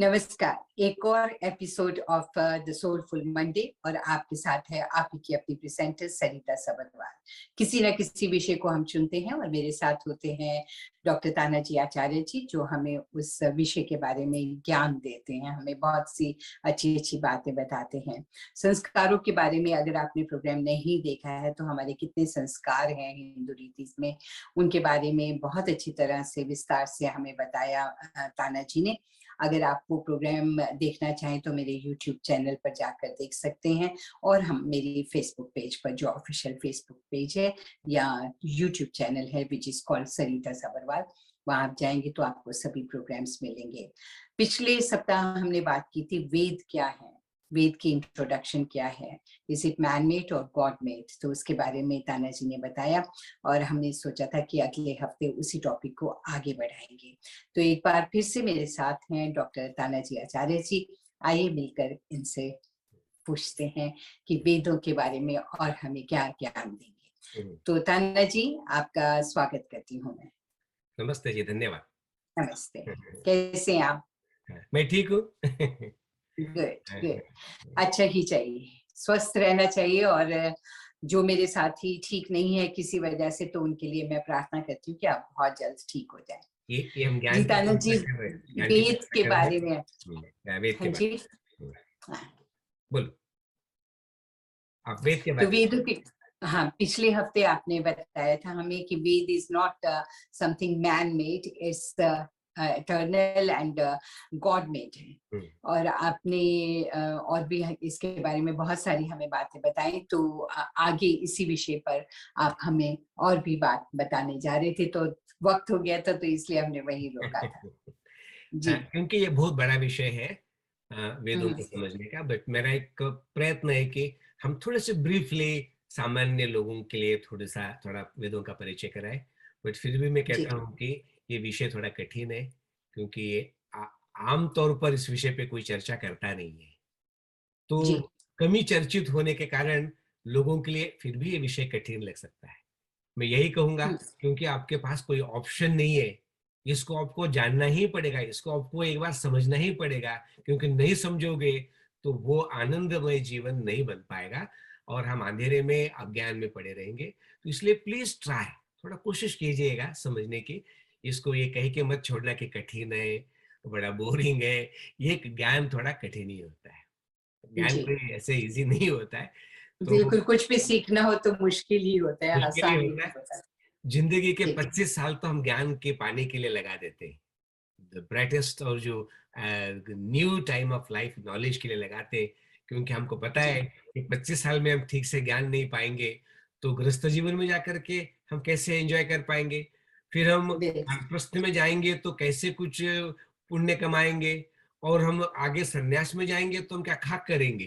नमस्कार। एक और episode of the soulful Monday और आपके साथ है आप ही की अपनी प्रेजेंटर सरिता सबरवाल। किसी न किसी विषय को हम चुनते हैं और मेरे साथ होते हैं डॉक्टर तानाजी आचार्य जी, जो हमें उस विषय के बारे में ज्ञान देते हैं, हमें बहुत सी अच्छी अच्छी बातें बताते हैं। संस्कारों के बारे में अगर आपने प्रोग्राम नहीं देखा है तो हमारे कितने संस्कार हैं हिंदू रीति में, उनके बारे में बहुत अच्छी तरह से विस्तार से हमें बताया तानाजी ने। अगर आप वो प्रोग्राम देखना चाहें तो मेरे YouTube चैनल पर जाकर देख सकते हैं, और हम मेरी फेसबुक पेज पर, जो ऑफिशियल फेसबुक पेज है या YouTube चैनल है विच इज कॉल्ड सरिता सबरवाल, वहां आप जाएंगे तो आपको सभी प्रोग्राम्स मिलेंगे। पिछले सप्ताह हमने बात की थी वेद क्या है, वेद की इंट्रोडक्शन क्या है, इज इट मैन मेड और गॉड मेड, तो उसके बारे में तानाजी ने बताया और हमने सोचा था कि अगले हफ्ते उसी टॉपिक को आगे बढ़ाएंगे। तो एक बार फिर से मेरे साथ हैं डॉक्टर तानाजी आचार्य जी। आइए मिलकर इनसे पूछते हैं कि वेदों के बारे में और हमें क्या ज्ञान देंगे। तो तानाजी, आपका स्वागत करती हूँ मैं। नमस्ते जी, धन्यवाद। नमस्ते, कैसे हैं आप? मैं ठीक हूँ। गुड गुड, अच्छा ही चाहिए, स्वस्थ रहना चाहिए। और जो मेरे साथी ठीक नहीं है किसी वजह से, तो उनके लिए मैं प्रार्थना करती हूँ कि आप बहुत जल्द ठीक हो जाए। ये हम जी ज्ञान की तानाजी, चर्चा कर रहे हैं, ज्ञान की वेद चर्चा के कर रहे बारे में। हैं। वेद के हाँ बारे जी, में हाँ। बोलो, आप वेद के तो बारे वेद के, हाँ, पिछले हफ्ते आपने बताया था हमें कि Veda is not something man made, it's eternal and God made है। में। और आपने और भी इसके बारे में बहुत सारी हमें बातें बताई, तो आगे इसी विषय पर आप हमें और भी बात बताने जा रहे थे, तो वक्त हो गया था, तो इसलिए हमने वही रोका था। जी। क्योंकि ये बहुत बड़ा विषय है वेदों हम्म, को समझने का, बट मेरा एक प्रयत्न है कि हम थोड़े से ब्रीफली सामान्य लोगों के लिए थोड़ा वेदों का परिचय कराए। बट फिर भी मैं जी कहता हूँ कि ये विषय थोड़ा कठिन है, क्योंकि ये आम तौर पर इस विषय पे कोई चर्चा करता नहीं है। जी। तो कमी चर्चित होने के कारण लोगों के लिए फिर भी ये विषय कठिन लग सकता है। मैं यही कहूंगा, हम्म, क्योंकि आपके पास कोई ऑप्शन नहीं है, इसको आपको जानना ही पड़ेगा, इसको आपको एक बार समझना ही पड़ेगा, क्योंकि नहीं समझोगे तो वो आनंदमय जीवन नहीं बन पाएगा और हम अंधेरे में अज्ञान में पड़े रहेंगे। तो इसलिए प्लीज ट्राई, थोड़ा कोशिश कीजिएगा समझने की। इसको ये कह के मत छोड़ना कि कठिन है, बड़ा बोरिंग है। ये ज्ञान थोड़ा कठिन ही होता है, ज्ञान जी, कोई ऐसे इजी नहीं होता है। तो बिल्कुल, कुछ भी सीखना हो तो मुश्किल ही होता है, मुश्किल ही आसान होता नहीं है। होता। जिंदगी के जी 25 साल तो हम ज्ञान के पाने के लिए लगा देते हैं, द ब्राइटेस्ट और जो new time of life knowledge के लिए लगाते हैं, क्योंकि हमको पता जी, है कि 25 साल में हम ठीक से ज्ञान नहीं पाएंगे तो गृहस्थ जीवन में जाकर के हम कैसे एंजॉय कर पाएंगे। फिर हम बिल्कुल। वानप्रस्थ में जाएंगे तो कैसे कुछ पुण्य कमाएंगे, और हम आगे संन्यास में जाएंगे तो हम क्या खाक करेंगे।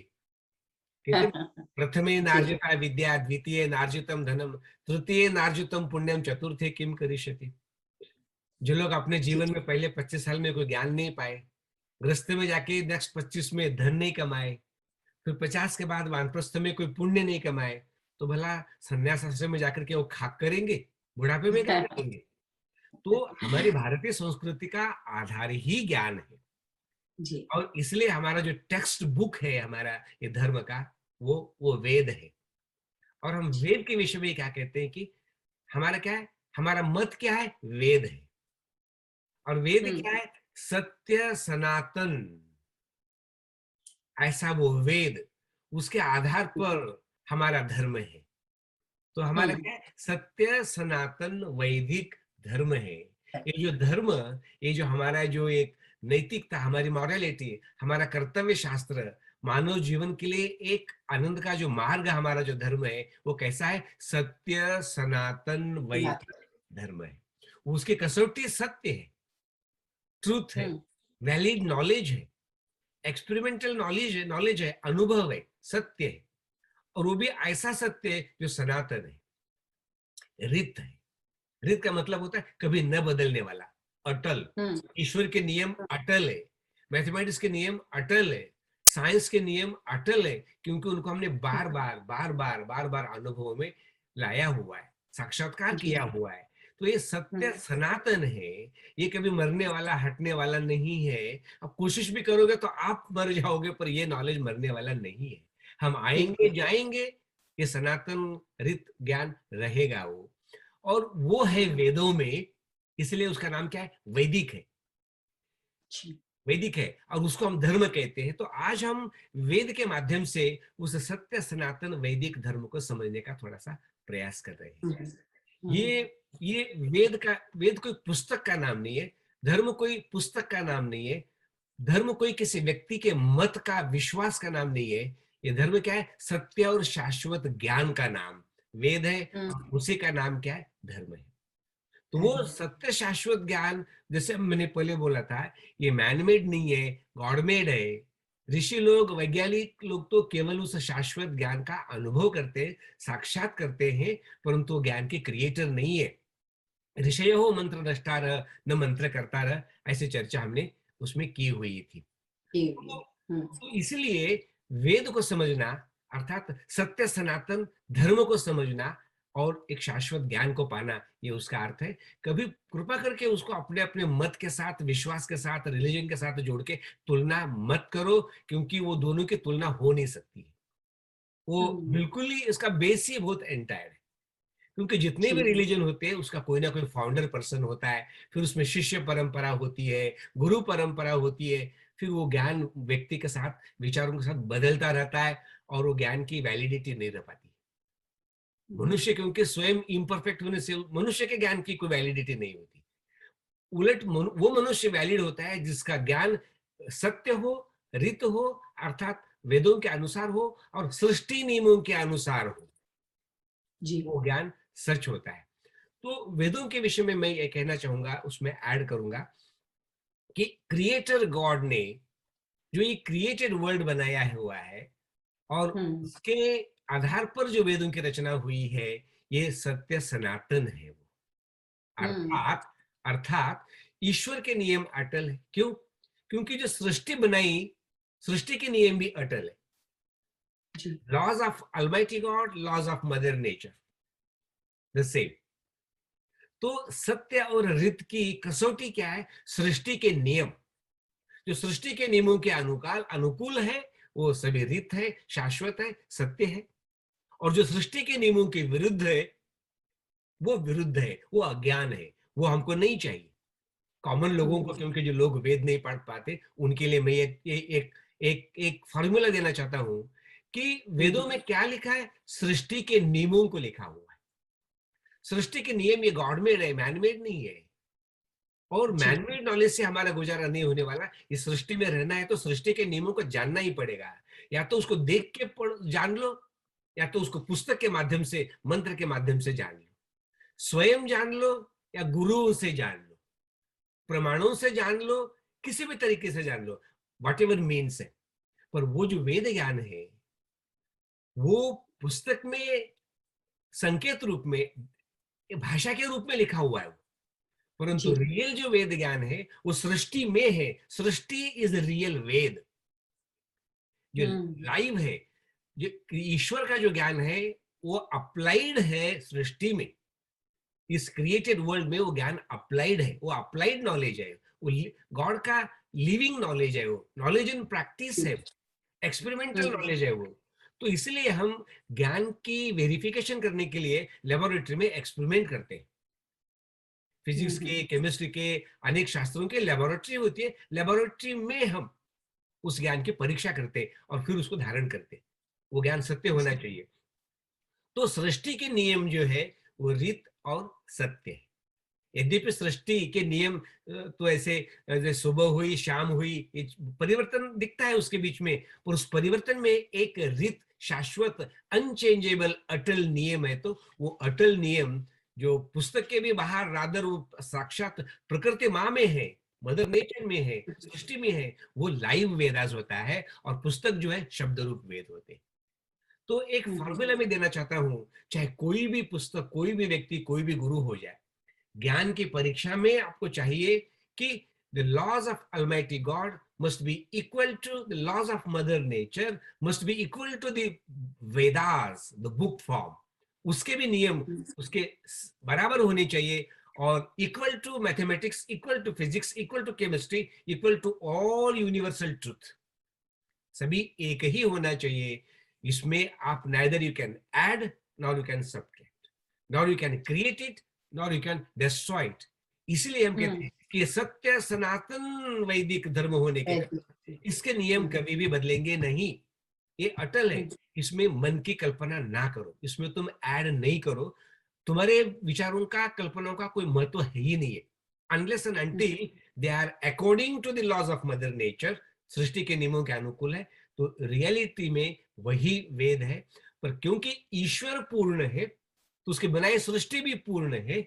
कहते हैं, प्रथमे जी नार्जिता विद्या, द्वितीय नार्जितम धनम, तृतीय नार्जितम पुण्यम, चतुर्थे किम करिष्यति। जो लोग अपने जी जीवन में पहले 25 साल में कोई ज्ञान नहीं पाए, गृहस्थ में जाके नेक्स्ट 25 में धन नहीं कमाए, फिर 50 के बाद वानप्रस्थ में कोई पुण्य नहीं कमाए, तो भला संन्यास आश्रम में जाकर के वो खाक करेंगे, बुढ़ापे में क्या करेंगे। तो हमारी भारतीय संस्कृति का आधार ही ज्ञान है, जी। और इसलिए हमारा जो टेक्स्ट बुक है हमारा ये धर्म का, वो वेद है। और हम वेद के विषय में क्या कहते हैं कि हमारा क्या है, हमारा मत क्या है, वेद है। और वेद हम्म, क्या है, सत्य सनातन, ऐसा वो वेद, उसके आधार पर हमारा धर्म है। तो हमारा हम्म, क्या है, सत्य सनातन वैदिक धर्म है। ये जो धर्म, ये जो हमारा जो एक नैतिकता, हमारी मॉरलिटी, हमारा कर्तव्य शास्त्र, मानव जीवन के लिए एक आनंद का जो मार्ग हमारा जो धर्म है, वो कैसा है, सत्य सनातन वैदिक धर्म है। उसकी कसौटी सत्य है, ट्रूथ है, हम्म, वैलिड नॉलेज है, एक्सपेरिमेंटल नॉलेज है, अनुभव है, सत्य है। और वो भी ऐसा सत्य है जो सनातन है, रित है। रित का मतलब होता है कभी न बदलने वाला, अटल। हम्म, ईश्वर के नियम अटल है, मैथमेटिक्स के नियम अटल है, साइंस के नियम अटल है, क्योंकि उनको हमने बार बार अनुभव में लाया हुआ है, साक्षात्कार जी किया हुआ है। तो ये सत्य सनातन है, ये कभी मरने वाला हटने वाला नहीं है। अब कोशिश भी करोगे तो आप मर जाओगे, पर ये नॉलेज मरने वाला नहीं है। हम आएंगे बिल्कुल। जाएंगे, ये सनातन रित ज्ञान रहेगा वो, और वो है वेदों में, इसलिए उसका नाम क्या है, वैदिक है। जी। वैदिक है और उसको हम धर्म कहते हैं। तो आज हम वेद के माध्यम से उस सत्य सनातन वैदिक धर्म को समझने का थोड़ा सा प्रयास कर रहे हैं। हम्म, ये हम्म, ये वेद कोई पुस्तक का नाम नहीं है, धर्म कोई पुस्तक का नाम नहीं है, धर्म कोई किसी व्यक्ति के मत का विश्वास का नाम नहीं है। ये धर्म क्या है, सत्य और शाश्वत ज्ञान का नाम वेद है, और उसी का नाम क्या है, धर्म है। तो वो धर्म। सत्य शाश्वत ज्ञान, जैसे मैंने पहले बोला था, ये मैनमेड नहीं है, गॉडमेड है। ऋषि लोग, वैज्ञानिक लोग तो केवल उस शाश्वत ज्ञान का अनुभव करते, साक्षात करते हैं, परंतु ज्ञान के क्रिएटर नहीं है। ऋषयो मंत्र द्रष्टार न मंत्र करता, ऐसी चर्चा हमने उसमें की हुई थी। ये भी। तो इसलिए वेद को समझना, अर्थात सत्य सनातन धर्म को समझना और एक शाश्वत ज्ञान को पाना, ये उसका अर्थ है। कभी कृपा करके उसको अपने अपने मत के साथ, विश्वास के साथ, रिलीजन के साथ जोड़ के तुलना मत करो, क्योंकि वो दोनों की तुलना हो नहीं सकती। वो बिल्कुल ही, इसका बेस ही बहुत एंटायर है। क्योंकि जितने भी जी। रिलीजन होते हैं उसका कोई ना कोई फाउंडर पर्सन होता है, फिर उसमें शिष्य परंपरा होती है, गुरु परंपरा होती है, फिर वो ज्ञान व्यक्ति के साथ, विचारों के साथ बदलता रहता है, और वो ज्ञान की वैलिडिटी नहीं रह पाती। मनुष्य क्योंकि स्वयं इम्परफेक्ट होने से मनुष्य के ज्ञान की कोई वैलिडिटी नहीं होती। उलट वो मनुष्य वैलिड होता है जिसका ज्ञान सत्य हो, रित हो, अर्थात वेदों के अनुसार हो और सृष्टि नियमों के अनुसार हो, जी। वो ज्ञान सच होता है। तो वेदों के विषय में मैं ये कहना चाहूंगा, उसमें ऐड करूंगा कि क्रिएटर गॉड ने जो ये क्रिएटेड वर्ल्ड बनाया हुआ है, और उसके आधार पर जो वेदों की रचना हुई है, ये सत्य सनातन है वो। अर्थात अर्थात ईश्वर के नियम अटल है। क्यों? क्योंकि जो सृष्टि बनाई, सृष्टि के नियम भी अटल है। जी। Laws of almighty God, laws of mother nature, the same. तो सत्य और रित की कसौटी क्या है? सृष्टि के नियम। जो सृष्टि के नियमों के अनुकूल है, वो सभी रित है, शाश्वत है, सत्य है। और जो सृष्टि के नियमों के विरुद्ध है, वो विरुद्ध है, वो अज्ञान है, वो हमको नहीं चाहिए। कॉमन लोगों को, क्योंकि जो लोग वेद नहीं पढ़ पाते, उनके लिए मैं एक फॉर्मूला देना चाहता हूं कि वेदों में क्या लिखा है, सृष्टि के नियमों को लिखा हुआ है। सृष्टि के नियम ये गॉड मेड है, मैनमेड नहीं है। और जी। मैनमेड नॉलेज से हमारा गुजारा नहीं होने वाला। इस सृष्टि में रहना है तो सृष्टि के नियमों को जानना ही पड़ेगा। या तो उसको देख के जान लो, या तो उसको पुस्तक के माध्यम से, मंत्र के माध्यम से जान लो। स्वयं जान लो या गुरुओं से जान लो, प्रमाणों से जान लो, किसी भी तरीके से जान लो, वॉट एवर मीन्स है। पर वो जो वेद ज्ञान है, वो पुस्तक में संकेत रूप में, भाषा के रूप में लिखा हुआ है। परंतु जी। रियल जो वेद ज्ञान है वो सृष्टि में है। सृष्टि इज रियल वेद, जो लाइव है। जो ईश्वर का जो ज्ञान है वो अप्लाइड है सृष्टि में। इस क्रिएटेड वर्ल्ड में वो ज्ञान अप्लाइड है, वो अप्लाइड नॉलेज है, वो गॉड का लिविंग नॉलेज है, वो नॉलेज इन प्रैक्टिस है, एक्सपेरिमेंटल नॉलेज है वो। तो इसलिए हम ज्ञान की वेरिफिकेशन करने के लिए लेबोरेटरी में एक्सपेरिमेंट करते हैं। फिजिक्स के, केमिस्ट्री के, अनेक शास्त्रों के लेबोरेटरी होती है। लेबोरेटरी में हम उस ज्ञान की परीक्षा करते और फिर उसको धारण करते। वो ज्ञान सत्य होना चाहिए। तो सृष्टि के नियम जो है वो रीत और सत्य है। यद्यपि सृष्टि के नियम तो ऐसे, जैसे सुबह हुई, शाम हुई, ये परिवर्तन दिखता है उसके बीच में, पर उस परिवर्तन में एक रीत, शाश्वत, अनचेंजेबल, अटल नियम है। तो वो अटल नियम जो पुस्तक के भी बाहर, रादर वो साक्षात प्रकृति माँ में है, मदर नेचर में है, सृष्टि में है, वो लाइव वेदास होता है, और पुस्तक जो है शब्द रूप वेद होते हैं। तो एक फॉर्मूला में देना चाहता हूं, चाहे कोई भी पुस्तक, कोई भी व्यक्ति, कोई भी गुरु हो जाए, ज्ञान की परीक्षा में आपको चाहिए कि the laws of almighty God must be equal to the laws of mother nature, must be equal to the Vedas, the book form. उसके भी नियम उसके बराबर होने चाहिए, और equal to mathematics, equal to physics, equal to chemistry, equal to all universal truth, सभी एक ही होना चाहिए। इसमें आप neither you can add nor you can subtract, nor you can create it nor you can destroy it. इसलिए हम कहते हैं कि ये सत्य सनातन वैदिक धर्म होने के कारण इसके नियम कभी भी बदलेंगे नहीं, ये अटल है। इसमें मन की कल्पना ना करो, इसमें तुम ऐड नहीं करो, तुम्हारे विचारों का, कल्पनाओं का कोई महत्व है ही नहीं है, unless and until they are according to the laws of mother nature, सृष्टि के नियमों के अनुकूल है, तो रियलिटी में वही वेद है। पर क्योंकि ईश्वर पूर्ण है, तो उसके बनाई सृष्टि भी पूर्ण है,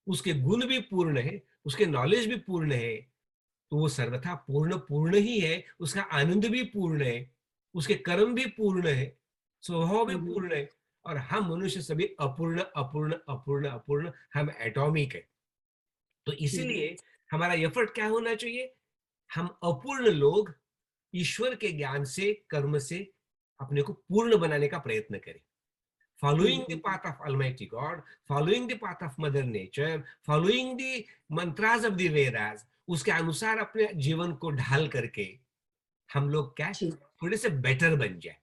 उसके गुण भी पूर्ण है, उसके नॉलेज भी पूर्ण है, तो वो सर्वथा पूर्ण पूर्ण ही है, उसका आनंद भी पूर्ण है, उसके कर्म भी पूर्ण है, स्वभाव भी पूर्ण है, और हम मनुष्य सभी अपूर्ण अपूर्ण अपूर्ण अपूर्ण, हम एटॉमिक है। तो इसीलिए हमारा एफर्ट क्या होना चाहिए, हम अपूर्ण लोग ईश्वर के ज्ञान से, कर्म से अपने को पूर्ण बनाने का प्रयत्न करें, following the path of Almighty God, following the path of Mother Nature, following the mantras of the Vedas, उसके अनुसार अपने जीवन को ढाल करके हम लोग क्या थोड़े से बेटर बन जाए,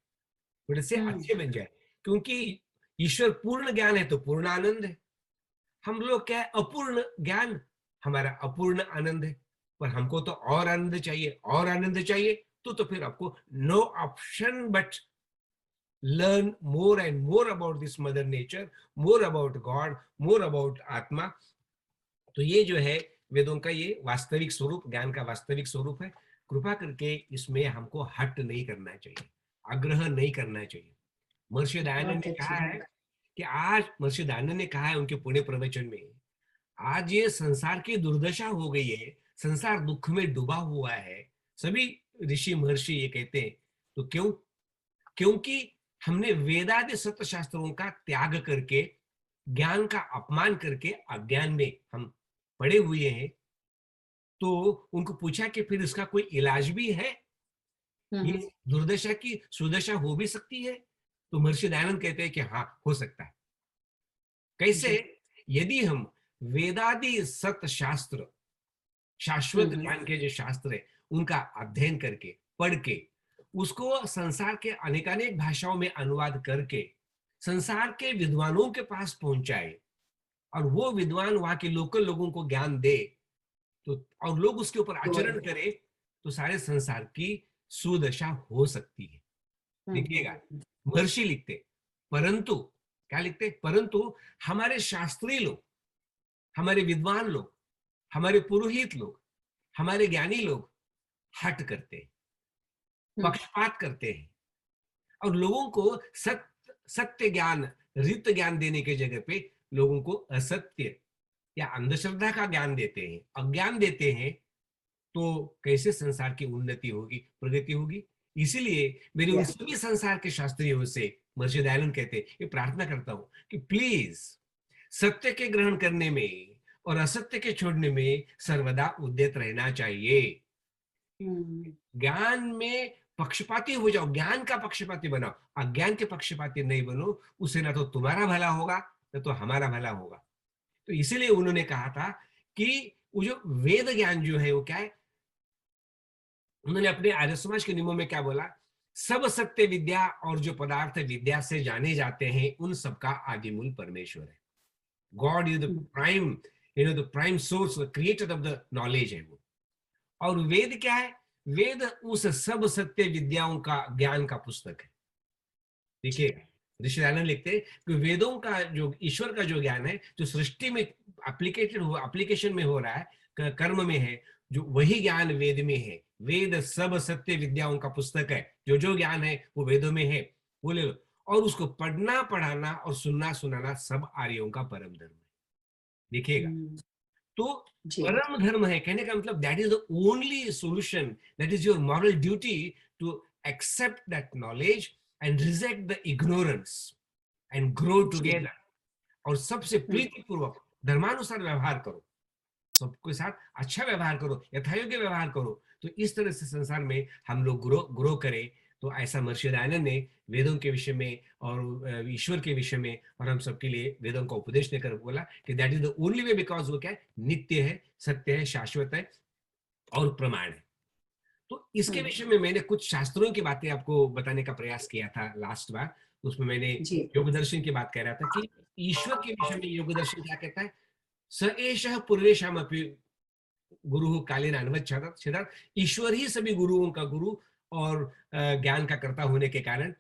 थोड़े से अच्छे बन जाए, क्योंकि ईश्वर पूर्ण ज्ञान है तो पूर्ण आनंद है। हम लोग क्या है, अपूर्ण ज्ञान, हमारा अपूर्ण आनंद है, पर हमको तो और आनंद चाहिए, और आनंद चाहिए, तो फिर आपको no option but learn more and more about this mother nature, more about God, more about आत्मा। तो ये जो है वेदों का ये वास्तविक स्वरूप, ज्ञान का वास्तविक स्वरूप है। कृपा करके इसमें हमको हट नहीं करना चाहिए, आग्रह नहीं करना चाहिए। महर्षि दयानंद ने कहा है कि आज, महर्षि दयानंद ने कहा है उनके पुण्य प्रवचन में, आज ये संसार की दुर्दशा हो गई है, संसार दुख में डूबा हुआ है, सभी ऋषि महर्षि ये कहते हैं। तो क्यों? क्योंकि हमने वेदादि सत्य शास्त्रों का त्याग करके, ज्ञान का अपमान करके अज्ञान में हम पड़े हुए हैं। तो उनको पूछा कि फिर इसका कोई इलाज भी है, ये दुर्दशा की सुदशा हो भी सकती है? तो महर्षि दयानंद कहते हैं कि हाँ, हो सकता है। कैसे? यदि हम वेदादि सत्य शास्त्र, शाश्वत ज्ञान के जो शास्त्र है, उनका अध्ययन करके, पढ़ के, उसको संसार के अनेकानेक भाषाओं में अनुवाद करके संसार के विद्वानों के पास पहुंचाए, और वो विद्वान वहां के लोकल लोगों को ज्ञान दे, तो और लोग उसके ऊपर आचरण करें, तो सारे संसार की सुदशा हो सकती है। देखिएगा, महर्षि लिखते, परंतु क्या लिखते, परंतु हमारे शास्त्री लोग, हमारे विद्वान लोग, हमारे पुरोहित लोग, हमारे ज्ञानी लोग हट करते हैं, पक्षपात करते हैं, और लोगों को सत्य ज्ञान, रीत ज्ञान देने के जगह पे लोगों को असत्य या अंधश्रद्धा का ज्ञान देते हैं, अज्ञान देते हैं। तो कैसे संसार की उन्नति होगी, प्रगति होगी? इसीलिए मेरी उन सभी संसार के शास्त्रियों से, महर्षि दयानंद कहते, ये प्रार्थना करता हूं कि प्लीज सत्य के ग्रहण करने में और असत्य के छोड़ने में सर्वदा उद्यत रहना चाहिए। ज्ञान में पक्षपाती हो जाओ, ज्ञान का पक्षपाती बनाओ, अज्ञान के पक्षपाती नहीं बनो, उससे ना तो तुम्हारा भला होगा ना तो हमारा भला होगा। तो इसीलिए उन्होंने कहा था कि वो जो वेद ज्ञान जो है वो क्या है, उन्होंने अपने आर्य समाज के नियमों में क्या बोला, सब सत्य विद्या और जो पदार्थ विद्या से जाने जाते हैं उन सबका आदिमूल परमेश्वर है। God is the prime, the prime source, creator of the knowledge है वो। और वेद क्या है? वेद उस सब सत्य विद्याओं का, ज्ञान का पुस्तक है। देखिए, ऋषि दयानंद लिखते हैं कि वेदों का जो, ईश्वर का जो ज्ञान है, जो सृष्टि में एप्लीकेशन में हो रहा है, कर्म में है, जो वही ज्ञान वेद में है। वेद सब सत्य विद्याओं का पुस्तक है, जो जो ज्ञान है वो वेदों में है, वो ले लो। और उसको पढ़ना, पढ़ाना और सुनना, सुनाना सब आर्यों का परम धर्म है। देखिएगा, तो परम धर्म है कहने का मतलब that is the only solution, that is your moral duty to accept that knowledge and reject the ignorance and grow together. और सबसे प्रीतिपूर्वक धर्मानुसार व्यवहार करो, सबके साथ अच्छा व्यवहार करो, यथायोग्य व्यवहार करो। तो इस तरह से संसार में हम लोग ग्रो करें, तो ऐसा महर्षि दयानंद ने वेदों के विषय में और ईश्वर के विषय में और हम सबके लिए वेदों का उपदेश देकर बोला कि that is the only way, because वो क्या है, नित्य है, सत्य है, शाश्वत है और प्रमाण है। तो इसके विषय में मैंने कुछ शास्त्रों की बातें आपको बताने का प्रयास किया था लास्ट बार। उसमें मैंने जी योग दर्शन की बात कह रहा था कि ईश्वर के विषय में योग दर्शन क्या कहता है, स एषः पूर्वेषाम अपि गुरु कालीन अनवच्छेदात्, ईश्वर ही सभी गुरुओं का गुरु और ज्ञान का कर्ता होने के कारण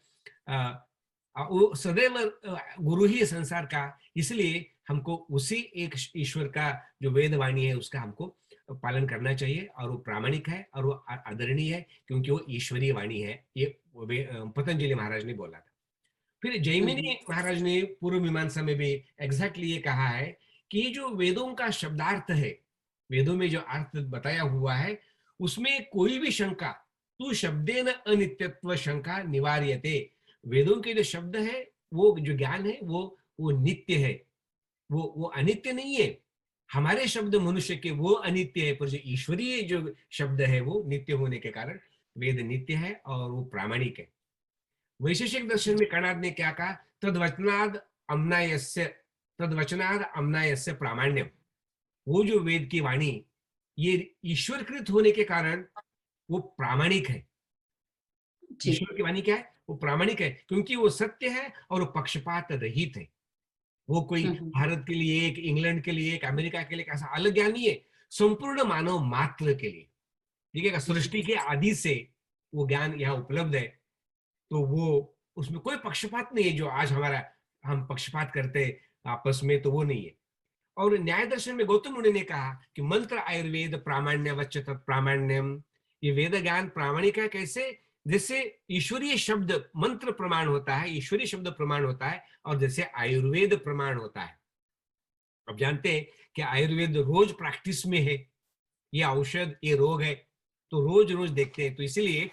वो सदैव गुरु ही संसार का, इसलिए हमको उसी एक ईश्वर का जो वेद वाणी है उसका हमको पालन करना चाहिए और वो प्रामाणिक है और वो आदरणीय है क्योंकि वो ईश्वरीय वाणी है, ये पतंजलि महाराज ने बोला था। फिर जैमिनी महाराज ने पूर्व मीमांसा में भी एग्जैक्टली ये कहा है कि जो वेदों का शब्दार्थ है, वेदों में जो अर्थ बताया हुआ है उसमें कोई भी शंका, तू शब्देन अनित्यत्व शंका निवार्यते, वेदों के जो शब्द है, वो जो ज्ञान है वो नित्य है, वो अनित्य नहीं है। हमारे शब्द मनुष्य के वो अनित्य है, पर जो ईश्वरीय जो शब्द है वो नित्य होने के कारण वेद नित्य है और वो प्रामाणिक है। वैशेषिक दर्शन में कणाद ने क्या कहा, तद्वचनाद अम्नायस्य प्रामाण्यम, वो जो वेद की वाणी ये ईश्वरकृत होने के कारण वो प्रामाणिक है। ईश्वर की वाणी क्या है, वो प्रामाणिक है क्योंकि वो सत्य है और वो पक्षपात रहित है। वो कोई भारत के लिए एक, इंग्लैंड के लिए एक, अमेरिका के लिए ऐसा अलग ज्ञान नहीं है, संपूर्ण मानव मात्र के लिए। देखिएगा, सृष्टि के आदि से वो ज्ञान यहाँ उपलब्ध है, तो वो उसमें कोई पक्षपात नहीं है जो आज हमारा हम पक्षपात करते आपस में, तो वो नहीं है। और न्याय दर्शन में गौतम मुनि ने कहा कि मंत्र आयुर्वेद प्रामाण्य वच्च तत्प्रामाण्यम, ये वेद ज्ञान प्रामाणिक है कैसे, जैसे ईश्वरीय शब्द मंत्र प्रमाण होता है, ईश्वरीय शब्द प्रमाण होता है, और जैसे आयुर्वेद प्रमाण होता है। अब जानते हैं कि आयुर्वेद रोज प्रैक्टिस में है, ये औषध, ये रोग है, तो रोज रोज देखते हैं, तो इसलिए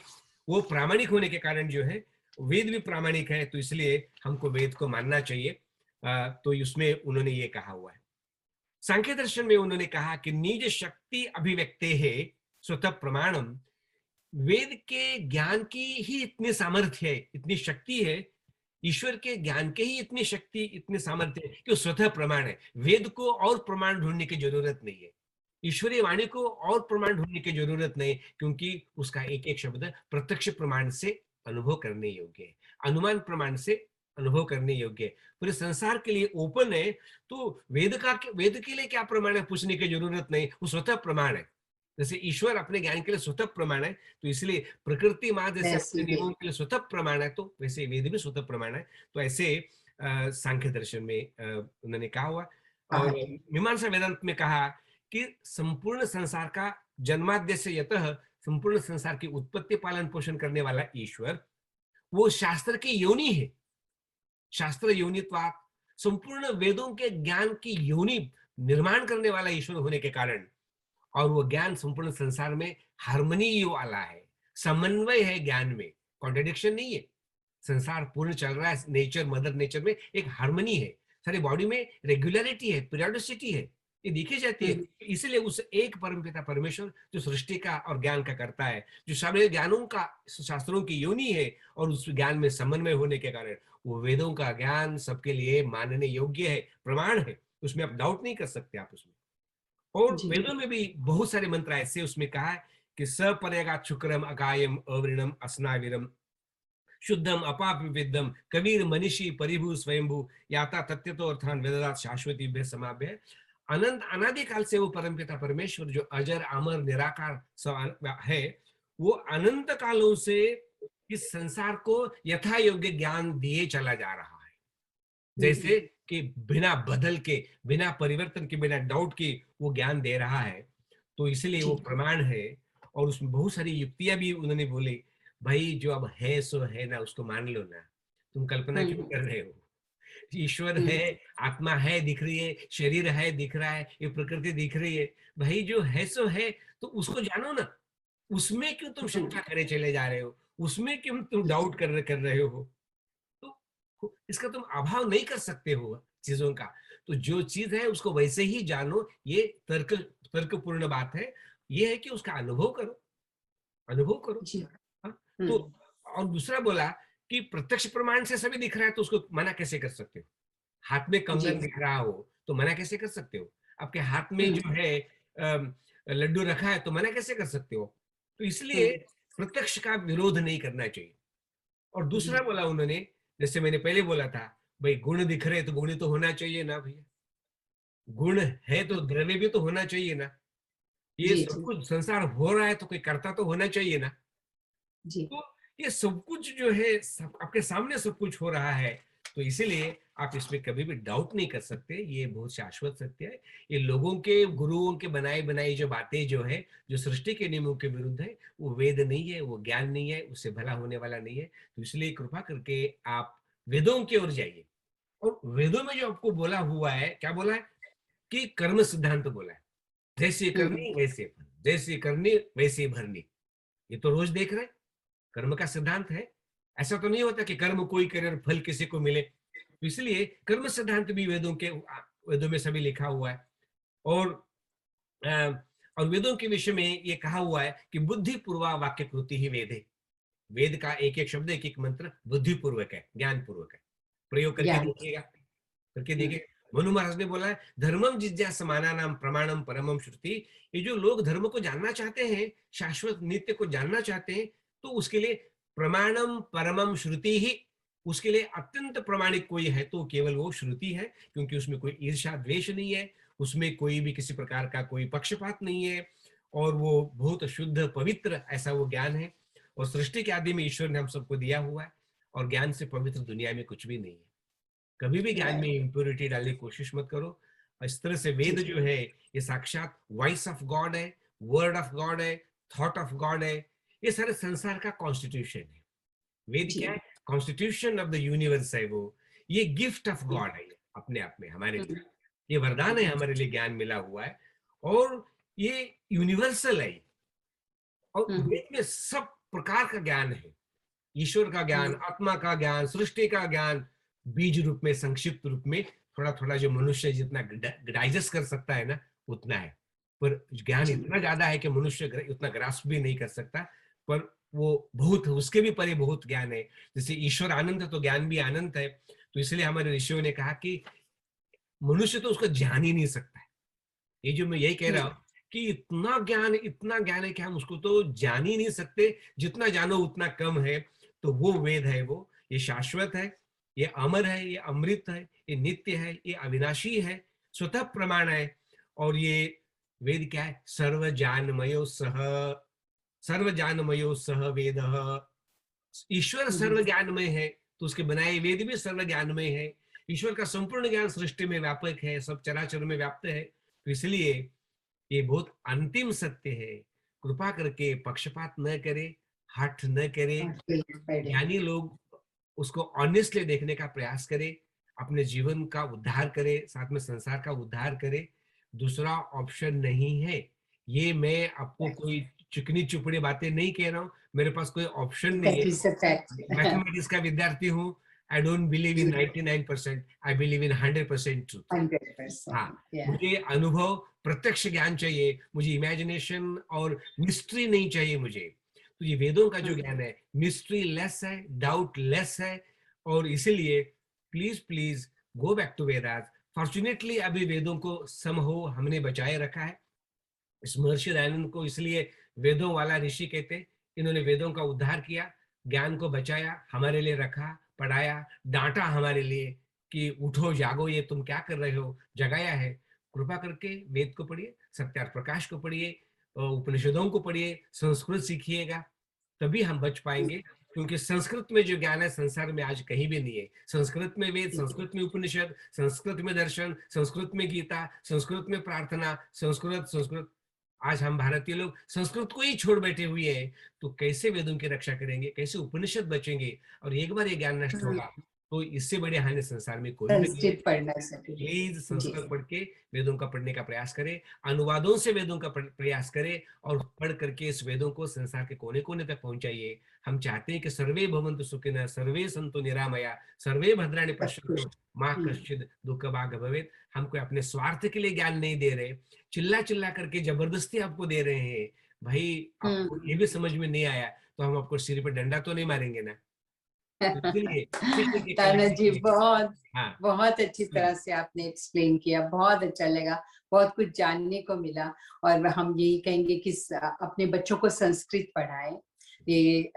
वो प्रामाणिक होने के कारण जो है वेद भी प्रामाणिक है, तो इसलिए हमको वेद को मानना चाहिए। तो उसमें उन्होंने ये कहा हुआ है। सांख्य दर्शन में उन्होंने कहा कि निज शक्ति अभिव्यक्ते है स्वतः प्रमाणम, वेद के ज्ञान की ही इतनी सामर्थ्य है, इतनी शक्ति है, ईश्वर के ज्ञान के ही इतनी शक्ति, इतने सामर्थ्य है कि वो स्वतः प्रमाण है। वेद को और प्रमाण ढूंढने की जरूरत नहीं है, ईश्वरीय वाणी को और प्रमाण ढूंढने की जरूरत नहीं, क्योंकि उसका एक एक शब्द प्रत्यक्ष प्रमाण से अनुभव करने योग्य है, अनुमान प्रमाण से अनुभव करने योग्य है, पूरे संसार के लिए ओपन है। तो वेद के लिए क्या प्रमाण है पूछने की जरूरत नहीं, वो स्वतः प्रमाण है। जैसे ईश्वर अपने ज्ञान के लिए स्वतः प्रमाण है, तो इसलिए प्रकृति माँ जैसे अपने नियमों के लिए स्वतः प्रमाण है, तो वैसे वेद भी स्वतः प्रमाण है। तो ऐसे सांख्य दर्शन में उन्होंने कहा हुआ। और मीमांसा वेदांत में कहा कि संपूर्ण संसार का जन्माद्य से यतः, संपूर्ण संसार की उत्पत्ति पालन पोषण करने वाला ईश्वर वो शास्त्र की योनि है, शास्त्र योनित्वात्, संपूर्ण वेदों के ज्ञान की योनि निर्माण करने वाला ईश्वर होने के कारण, और वो ज्ञान संपूर्ण संसार में हार्मनी वाला है, समन्वय है, ज्ञान में कॉन्ट्रडिक्शन नहीं है, संसार पूर्ण चल रहा है, नेचर, मदर नेचर में एक हार्मनी है, सारी बॉडी में रेगुलरिटी है, पीरियोडिसिटी है, ये देखी जाती है। इसलिए उस एक परमपिता परमेश्वर जो सृष्टि का और ज्ञान का करता है, जो सारे ज्ञानों का, शास्त्रों की योनि है, और उस ज्ञान में समन्वय होने के कारण वो वेदों का ज्ञान सबके लिए मानने योग्य है, प्रमाण है, उसमें आप डाउट नहीं कर सकते आप उसमें। और वेदों में भी बहुत सारे मंत्र ऐसे उसमें कहा है कि सपर्यगात शुक्रम अकायम अवृणम अस्नाविरम शुद्धम अपापिविद्धम कबीर मनीषी परिभू स्वयंभू याता तत्तो अर्थान वेददात शाश्वती भे समाभ्य, अनंत अनादिकाल से वो परमपिता परमेश्वर जो अजर अमर निराकार है, वो अनंत कालों से इस संसार को यथा योग्य ज्ञान दिए चला जा रहा है, जैसे कि बिना बदल के, बिना परिवर्तन के, बिना डाउट के वो ज्ञान दे रहा है, तो इसलिए वो प्रमाण है। और उसमें बहुत सारी युक्तियां भी उन्होंने बोली, भाई जो अब है सो है ना, उसको मान लो ना, तुम कल्पना क्यों कर रहे हो, ईश्वर है, आत्मा है दिख रही है, शरीर है दिख रहा है, ये प्रकृति दिख रही है, भाई जो है सो है, तो उसको जानो ना, उसमें क्यों तुम शंका करे चले जा रहे हो, उसमें क्यों तुम डाउट कर रहे हो, तो इसका तुम अभाव नहीं कर सकते हो चीजों का, तो जो चीज है उसको वैसे ही जानो, ये तर्कपूर्ण बात है, ये है कि उसका अनुभव करो, अनुभव करो। हाँ? तो और दूसरा बोला कि प्रत्यक्ष प्रमाण से सभी दिख रहा है तो उसको मना कैसे कर सकते हो? हाथ में जी। कंगन दिख रहा हो तो मना कैसे कर सकते हो? आपके हाथ में हुँ, जो है लड्डू रखा है तो मना कैसे कर सकते हो? तो हुँ, इसलिए प्रत्यक्ष का विरोध नहीं करना चाहिए। और दूसरा जी, बोला उन्होंने, जैसे मैंने पहले बोला था, भाई गुण दिख रहे हैं तो गुण तो होना चाहिए ना भैया। गुण है तो द्रव्य भी तो होना चाहिए ना। ये जी, सब जी, कुछ संसार हो रहा है तो कोई कर्ता तो होना चाहिए ना। जी, तो ये सब कुछ जो है सब आपके सामने सब कुछ हो रहा है, तो इसीलिए आप इसमें कभी भी डाउट नहीं कर सकते, ये बहुत शाश्वत सत्य है। ये लोगों के गुरुओं के बनाई बनाई जो बातें जो है, जो सृष्टि के नियमों के विरुद्ध है, वो वेद नहीं है, वो ज्ञान नहीं है, उससे भला होने वाला नहीं है। तो इसलिए कृपा करके आप वेदों की ओर जाइए। और वेदों में जो आपको बोला हुआ है, क्या बोला है? कि कर्म सिद्धांत बोला है। जैसी हुँ, हुँ, करनी वैसे भरनी, जैसी करनी वैसी भरनी। ये तो रोज देख रहे हैं। कर्म का सिद्धांत है। ऐसा तो नहीं होता कि कर्म कोई करे और फल किसी को मिले। तो इसलिए कर्म सिद्धांत भी वेदों में सभी लिखा हुआ है। और अ, और वेदों के विषय में ये कहा हुआ है कि बुद्धि पूर्वा वाक्य कृति ही वेद है। वेद का एक एक शब्द, एक एक मंत्र बुद्धिपूर्वक है, ज्ञान पूर्वक है। प्रयोग करके ज्ञान। देखिएगा, करके हुँ, देखिए। मनु महाराज ने बोला है, धर्मम जिज्ञासमाना नाम प्रमाणम परमम श्रुति। ये जो लोग धर्म को जानना चाहते हैं, शाश्वत नित्य को जानना चाहते हैं, तो उसके लिए प्रमाणम परमम श्रुति ही, उसके लिए अत्यंत प्रमाणिक कोई है तो केवल वो श्रुति है, क्योंकि उसमें कोई ईर्ष्या द्वेष नहीं है, उसमें कोई भी किसी प्रकार का कोई पक्षपात नहीं है, और वो बहुत शुद्ध पवित्र ऐसा वो ज्ञान है। और सृष्टि के आदि में ईश्वर ने हम सबको दिया हुआ है, और ज्ञान से पवित्र दुनिया में कुछ भी नहीं है। कभी भी ज्ञान में राइट, इम्प्योरिटी डालने की कोशिश मत करो। और इस तरह से जी, वेद जो है, ये साक्षात वॉइस ऑफ गॉड है, वर्ड ऑफ गॉड है, थॉट ऑफ गॉड है। ये सारे संसार का कॉन्स्टिट्यूशन है। वेद क्या है? जी, कॉन्स्टिट्यूशन ऑफ द यूनिवर्स है वो। ये गिफ्ट ऑफ हुँ, गॉड है, ये अपने आप में हमारे हुँ, लिए। ये वरदान है, जी, हमारे लिए ज्ञान मिला हुआ है। और ये यूनिवर्सल है। और हुँ, हुँ, वेद में सब प्रकार का ज्ञान है। ईश्वर का ज्ञान, हुँ, आत्मा का ज्ञान, सृष्टि का ज्ञान, बीज रूप में, संक्षिप्त रूप में, थोड़ा-थोड़ा जो मनुष्य जितना डाइजेस्ट कर सकता है ना, उतना है। पर ज्ञान जी, इतना ज़्यादा है कि मनुष्य उतना ग्रास्प भी नहीं कर सकता। पर वो बहुत, उसके भी परे बहुत ज्ञान है। जैसे ईश्वर आनंद है तो ज्ञान भी आनंद है। तो इसलिए हमारे ऋषियों ने कहा कि मनुष्य तो उसको जान ही नहीं सकता है। ये जो मैं यही कह हुँ, रहा हूँ कि इतना ज्ञान है कि हम उसको तो जान ही नहीं सकते, जितना जानो उतना कम है। तो वो वेद है वो, ये शाश्वत है, ये अमर है, ये अमृत है, ये नित्य है, ये अविनाशी है, स्वतः प्रमाण है। और ये वेद क्या है? सर्व जानमयो सह वेदः। ईश्वर हुँ, सर्व हुँ, ज्ञानमय है, तो उसके बनाए वेद भी सर्व ज्ञानमय है। ईश्वर का संपूर्ण ज्ञान सृष्टि में व्यापक है, सब चराचर में व्याप्त है। तो इसलिए ये बहुत अंतिम सत्य है। कृपा करके पक्षपात न करे, हठ न करे। और फिर पढ़े, ज्ञानी लोग उसको ऑनेस्टली देखने का प्रयास करें, अपने जीवन का उद्धार करे, साथ में संसार का उद्धार करे। दूसरा ऑप्शन नहीं है। ये मैं आपको राइट, कोई चिकनी-चुपड़ी बातें नहीं कह रहा हूँ, मेरे पास कोई ऑप्शन नहीं है। That is the fact. Mathematics का विद्यार्थी हूँ। आई डोंट बिलीव इन जी, 99%, आई बिलीव इन 100% ट्रुथ। हाँ, 100%, या, मुझे अनुभव, प्रत्यक्ष ज्ञान चाहिए, मुझे इमेजिनेशन और मिस्ट्री नहीं चाहिए मुझे। तो ये वेदों का जो हुँ, ज्ञान है, मिस्ट्री लेस है, डाउट लेस है। और इसीलिए please, please go back to Vedas. Fortunately अभी वेदों को समहाउ हमने बचाए रखा है। इस महर्षि दयानंद को इसलिए वेदों वाला ऋषि कहते हैं। इन्होंने वेदों का उद्धार किया, ज्ञान को बचाया, हमारे लिए रखा, पढ़ाया, डाँटा हमारे लिए कि उठो, जागो, ये तुम क्या कर रहे हो? जगाया है। कृपा करके वेद को पढ़िए, सत्यार्थ प्रकाश को पढ़िए, उपनिषदों को पढ़िए, संस्कृत सीखिएगा, तभी हम बच पाएँगे। क्योंकि संस्कृत में जो ज्ञान है संसार में आज कहीं भी नहीं है। संस्कृत में वेद, जी, संस्कृत में उपनिषद, संस्कृत में दर्शन, संस्कृत में गीता, संस्कृत में प्रार्थना, संस्कृत। आज हम भारतीय लोग संस्कृत को ही छोड़ बैठे हुए हैं, तो कैसे वेदों की रक्षा करेंगे? कैसे उपनिषद बचेंगे? और एक बार ये ज्ञान नष्ट हुँ, होगा, तो इससे बड़ी हानि संसार में कोई भी नहीं है। संस्कृत पढ़ना ज़रूरी है। प्लीज जी, संस्कृत पढ़ के वेदों का पढ़ने का प्रयास करें, अनुवादों से वेदों का प्रयास करें, और पढ़ करके इस वेदों को संसार के कोने-कोने तक पहुंचाइए। हम चाहते हैं कि सर्वे भवन्तु सुखिनः, सर्वे सन्तु निरामया, सर्वे भद्राणि सब कुछ। पश्यन्तु, मा हुँ, कश्चित् दुःखभाग् भवेत्। हम कोई अपने स्वार्थ के लिए ज्ञान नहीं दे रहे, चिल्ला-चिल्ला करके जबरदस्ती आपको दे रहे हैं। भाई आपको ये भी समझ में नहीं आया तो हम आपको सिर पे डंडा तो नहीं मारेंगे ना। तो इसीलिए किसी के ताना कल्याण जी, के लिए। बहुत हाँ, बहुत अच्छी तरह से आपने एक्सप्लेन किया, बहुत अच्छा लगा, बहुत कुछ जानने को मिला। और हम यही कहेंगे कि अपने बच्चों को संस्कृत पढ़ाएं। ये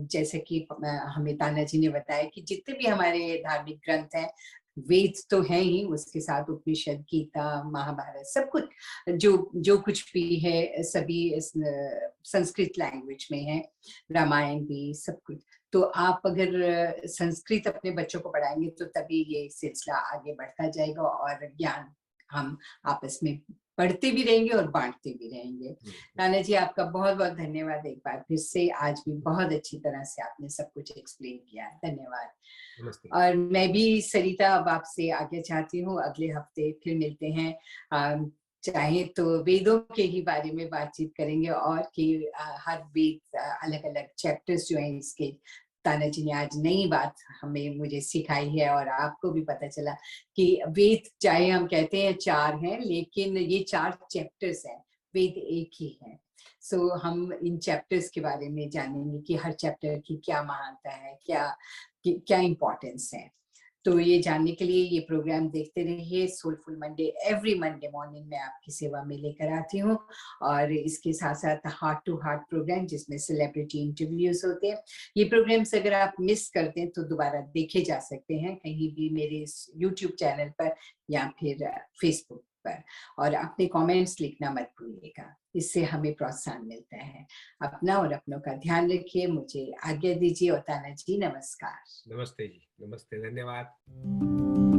जैसे कि हमें ताना जी ने बताया कि जितने भी हमारे धार्मिक ग्रंथ हैं, वेद तो है ही, उसके साथ उपनिषद, गीता, महाभारत, सब कुछ जो जो कुछ भी है सभी इस संस्कृत लैंग्वेज में है, रामायण भी, सब कुछ। तो आप अगर संस्कृत अपने बच्चों को पढ़ाएंगे तो तभी ये सिलसिला आगे बढ़ता जाएगा और ज्ञान हम आपस में पढ़ते भी रहेंगे और बांटते भी रहेंगे। नाना जी, आपका बहुत बहुत धन्यवाद एक बार फिर से। आज भी बहुत अच्छी तरह से आपने सब कुछ एक्सप्लेन किया, धन्यवाद। नमस्ते। और मैं भी सरिता अब आपसे आगे चाहती हूँ, अगले हफ्ते फिर मिलते हैं। चाहे तो वेदों के ही बारे में बातचीत करेंगे और कि हर वेद अलग अलग चैप्टर्स जो हैं इसके, ताना जी ने आज नई बात हमें मुझे सिखाई है और आपको भी पता चला कि वेद चाहे हम कहते हैं 4 हैं, लेकिन ये 4 चैप्टर्स हैं, वेद एक ही है। सो हम इन चैप्टर्स के बारे में जानेंगे कि हर चैप्टर की क्या महानता है, क्या इम्पोर्टेंस है। तो ये जानने के लिए ये प्रोग्राम देखते रहिए। Soulful Monday every Monday morning में आपकी सेवा में लेकर आती हूँ। और इसके साथ साथ हार्ट टू हार्ट प्रोग्राम जिसमें सेलिब्रिटी इंटरव्यूज होते हैं। ये प्रोग्राम्स अगर आप मिस करते हैं तो दोबारा देखे जा सकते हैं कहीं भी मेरे यूट्यूब चैनल पर या फिर फेसबुक पर। और अपने कमेंट्स लिखना मत भूलिएगा, इससे हमें प्रोत्साहन मिलता है। अपना और अपनों का ध्यान रखिए। मुझे आज्ञा दीजिए और ताना जी, नमस्कार। नमस्ते जी, नमस्ते, धन्यवाद।